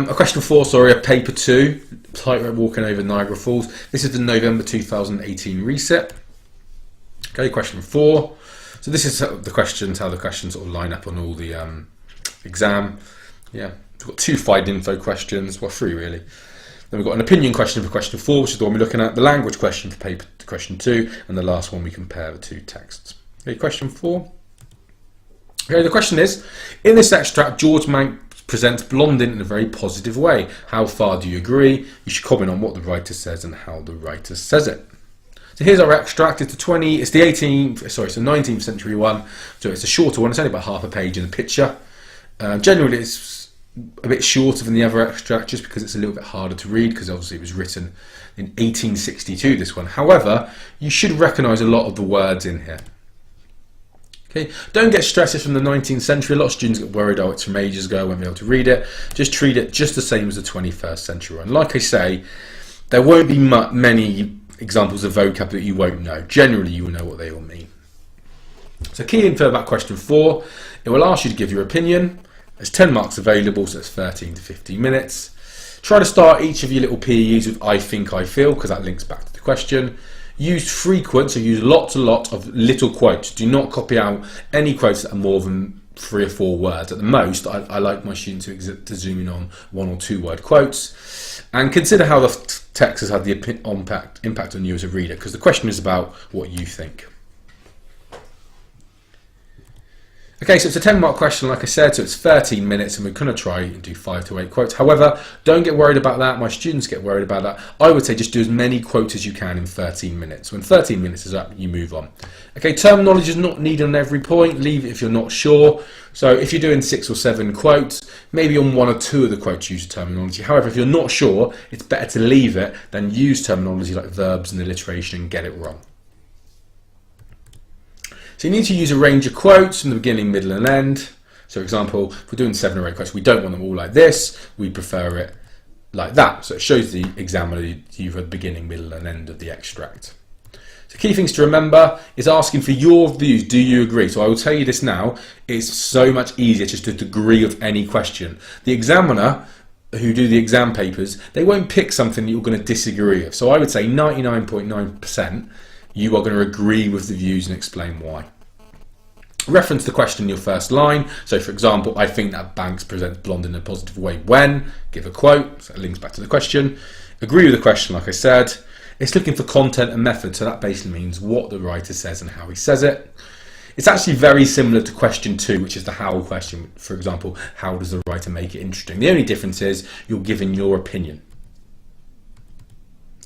A question 4, sorry, of paper 2, Tightrope walking over Niagara Falls. This is the November 2018 reset. Okay, question 4. So this is the questions, how the questions sort of line up on all the exam. Yeah, we've got 2 find info questions, well 3 really. Then we've got an opinion question for question 4, which is the one we're looking at, the language question for paper question 2, and the last one we compare the 2 texts. Okay, question 4. Okay, the question is, in this extract, George Mank presents Blondin in a very positive way. How far do you agree? You should comment on what the writer says and how the writer says it. So here's our extract. It's the 19th century one, so it's a shorter one. It's only about half a page in the picture. Generally, it's a bit shorter than the other extract just because it's a little bit harder to read because obviously it was written in 1862, this one. However, you should recognise a lot of the words in here. Okay, don't get stressed, it's from the 19th century. A lot of students get worried, oh, it's from ages ago, I won't be able to read it. Just treat it just the same as the 21st century one. Like I say, there won't be many examples of vocab that you won't know. Generally, you will know what they all mean. So key info about question 4, it will ask you to give your opinion. There's 10 marks available, so it's 13 to 15 minutes. Try to start each of your little PEs with I think, I feel, because that links back to the question. Use frequent, so use lots of little quotes. Do not copy out any quotes that are more than 3 or 4 words. At the most, I like my students to zoom in on 1 or 2 word quotes. And consider how the text has had the impact on you as a reader, because the question is about what you think. Okay, so it's a 10-mark question, like I said, so it's 13 minutes, and we're going to try and do 5 to 8 quotes. However, don't get worried about that. My students get worried about that. I would say just do as many quotes as you can in 13 minutes. When 13 minutes is up, you move on. Okay, terminology is not needed on every point. Leave it if you're not sure. So if you're doing 6 or 7 quotes, maybe on 1 or 2 of the quotes use terminology. However, if you're not sure, it's better to leave it than use terminology like verbs and alliteration and get it wrong. So you need to use a range of quotes from the beginning, middle and end. So for example, if we're doing 7 or 8 quotes, we don't want them all like this, we prefer it like that. So it shows the examiner you've had beginning, middle and end of the extract. So key things to remember is asking for your views. Do you agree? So I will tell you this now, it's so much easier just to agree with any question. The examiner who do the exam papers, they won't pick something that you're going to disagree with. So I would say 99.9% you are going to agree with the views and explain why. Reference the question in your first line. So for example, I think that Banks presents Blondin in a positive way when, give a quote, so it links back to the question. Agree with the question, like I said. It's looking for content and method, so that basically means what the writer says and how he says it. It's actually very similar to question 2, which is the how question. For example, how does the writer make it interesting? The only difference is you're giving your opinion.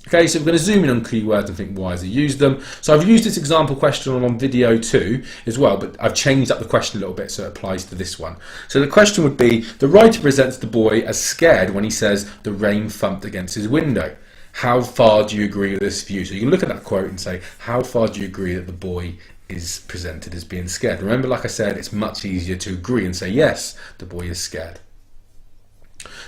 Okay, so we're going to zoom in on keywords and think why has he used them. So I've used this example question on video 2 as well, but I've changed up the question a little bit so it applies to this one. So the question would be, the writer presents the boy as scared when he says the rain thumped against his window. How far do you agree with this view? So you can look at that quote and say, how far do you agree that the boy is presented as being scared? Remember, like I said, it's much easier to agree and say, yes, the boy is scared.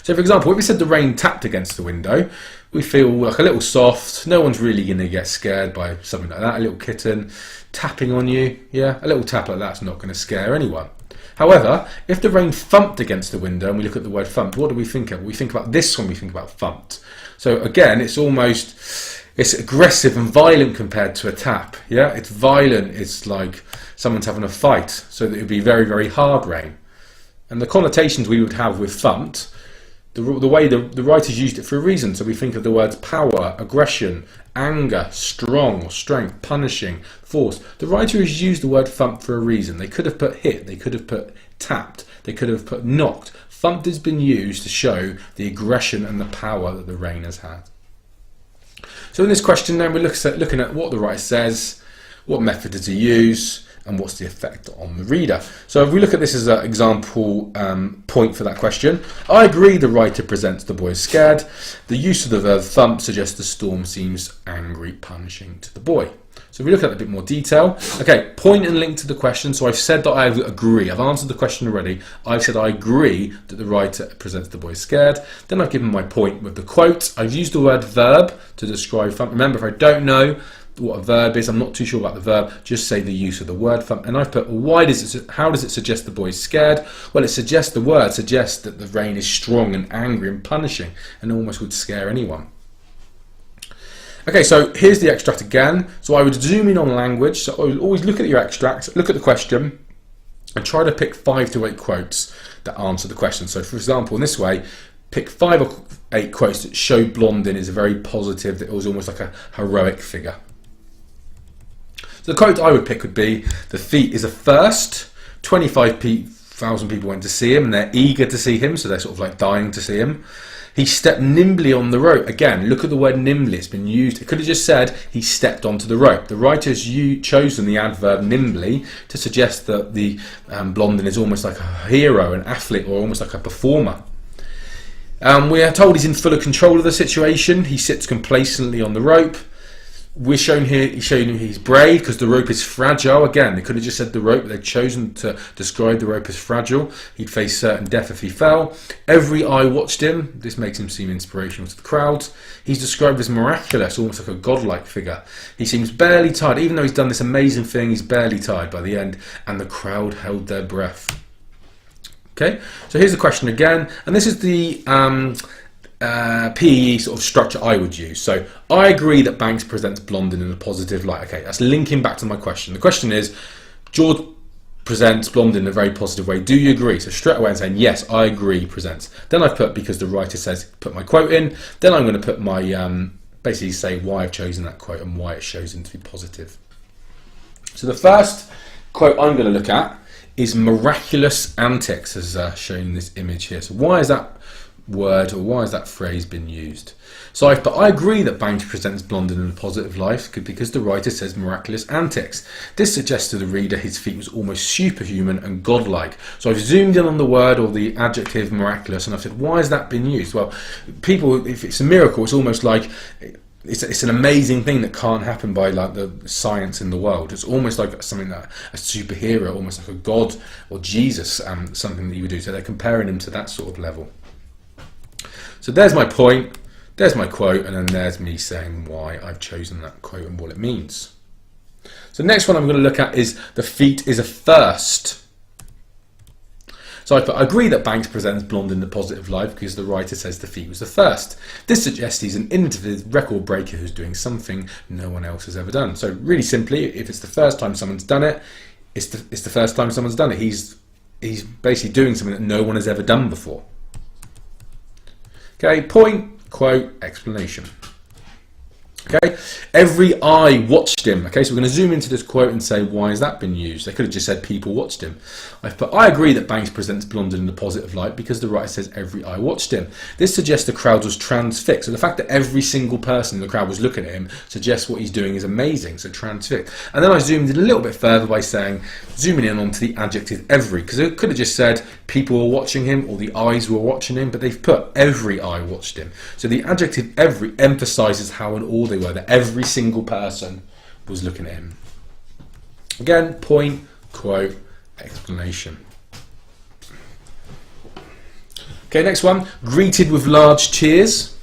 So for example, if we said the rain tapped against the window, we feel like a little soft. No one's really going to get scared by something like that. A little kitten tapping on you. Yeah, a little tap like that's not going to scare anyone. However, if the rain thumped against the window and we look at the word thumped, what do we think of? We think about this when we think about thumped. So again, it's aggressive and violent compared to a tap. Yeah, it's violent. It's like someone's having a fight. So that it would be very, very hard rain. And the connotations we would have with thumped, the way the writers used it for a reason. So we think of the words power, aggression, anger, strong, or strength, punishing, force. The writer has used the word thumped for a reason. They could have put hit, they could have put tapped, they could have put knocked. Thumped has been used to show the aggression and the power that the rain has had. So in this question then we're looking at what the writer says, what method does he use, and what's the effect on the reader. So if we look at this as an example point for that question, I agree the writer presents the boy as scared. The use of the verb thump suggests the storm seems angry, punishing to the boy. So if we look at a bit more detail, okay, point and link to the question. So I've said that I agree. I've answered the question already. I've said I agree that the writer presents the boy as scared. Then I've given my point with the quote. I've used the word verb to describe thump. Remember, if I don't know what a verb is. I'm not too sure about the verb. Just say the use of the word from. And I've put, how does it suggest the boy is scared? Well, the word suggests that the rain is strong and angry and punishing and almost would scare anyone. Okay, so here's the extract again. So I would zoom in on language. So I would always look at your extract, look at the question, and try to pick 5 to 8 quotes that answer the question. So for example, in this way, pick 5 or 8 quotes that show Blondin is a very positive, that it was almost like a heroic figure. So the quote I would pick would be, the feat is a first, 25,000 people went to see him and they're eager to see him, so they're sort of like dying to see him. He stepped nimbly on the rope. Again, look at the word nimbly, it's been used. It could have just said he stepped onto the rope. The writer's chosen the adverb nimbly to suggest that the Blondin is almost like a hero, an athlete, or almost like a performer. We are told he's in full control of the situation. He sits complacently on the rope. We're shown here, he's brave because the rope is fragile. Again, they could have just said the rope, but they've chosen to describe the rope as fragile. He'd face certain death if he fell. Every eye watched him. This makes him seem inspirational to the crowds. He's described as miraculous, almost like a godlike figure. He seems barely tired. Even though he's done this amazing thing, he's barely tired by the end, and the crowd held their breath. Okay, so here's the question again, and this is the PE sort of structure I would use. So I agree that Banks presents Blondin in a positive light. Okay, that's linking back to my question. The question is, George presents Blondin in a very positive way. Do you agree? So straight away I'm saying, yes, I agree, presents. Then I've put, because the writer says, put my quote in. Then I'm going to put my, basically say why I've chosen that quote and why it shows him to be positive. So the first quote I'm going to look at is miraculous antics, as shown in this image here. So why is that word, or why has that phrase been used? So I agree that Banks presents Blondin in a positive light because the writer says miraculous antics. This suggests to the reader his feat was almost superhuman and godlike. So I've zoomed in on the word or the adjective miraculous, and I've said, why has that been used? Well, people, if it's a miracle, it's almost like it's an amazing thing that can't happen by like the science in the world. It's almost like something that a superhero, almost like a god or Jesus, something that you would do. So they're comparing him to that sort of level. So there's my point, there's my quote, and then there's me saying why I've chosen that quote and what it means. So the next one I'm going to look at is the feat is a first. So I agree that Banks presents Blondin in a positive light because the writer says the feat was the first. This suggests he's an innovative record breaker who's doing something no one else has ever done. So really simply, if it's the first time someone's done it, it's the first time someone's done it. He's basically doing something that no one has ever done before. Okay, point, quote, explanation. Okay, every eye watched him. Okay, so we're going to zoom into this quote and say, why has that been used? They could have just said people watched him. I've put, I agree that Banks presents Blondin in a positive light because the writer says every eye watched him. This suggests the crowd was transfixed. So the fact that every single person in the crowd was looking at him suggests what he's doing is amazing. So transfixed. And then I zoomed in a little bit further by saying, zooming in onto the adjective every, because it could have just said people were watching him or the eyes were watching him, but they've put every eye watched him. So the adjective every emphasizes how in awe they were, that every single person was looking at him. Again, point, quote, explanation. Okay, next one, greeted with large cheers.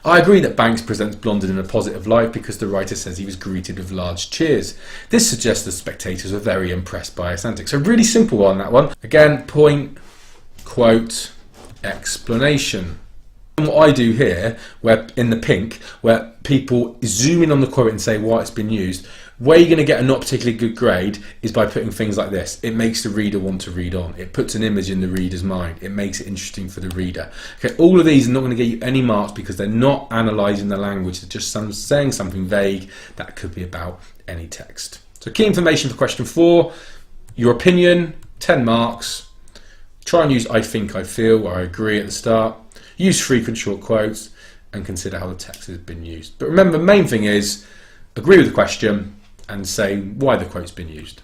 I agree that Banks presents Blondin in a positive light because the writer says he was greeted with large cheers. This suggests the spectators were very impressed by his antics. So really simple on that one. Again, point, quote, explanation. And what I do here, where in the pink, where people zoom in on the quote and say why it's been used, where you're going to get a not particularly good grade is by putting things like this. It makes the reader want to read on. It puts an image in the reader's mind. It makes it interesting for the reader. Okay, all of these are not going to get you any marks because they're not analysing the language. They're just saying something vague that could be about any text. So key information for question 4, your opinion, 10 marks. Try and use I think, I feel, or I agree at the start. Use frequent short quotes and consider how the text has been used. But remember, the main thing is agree with the question and say why the quote's been used.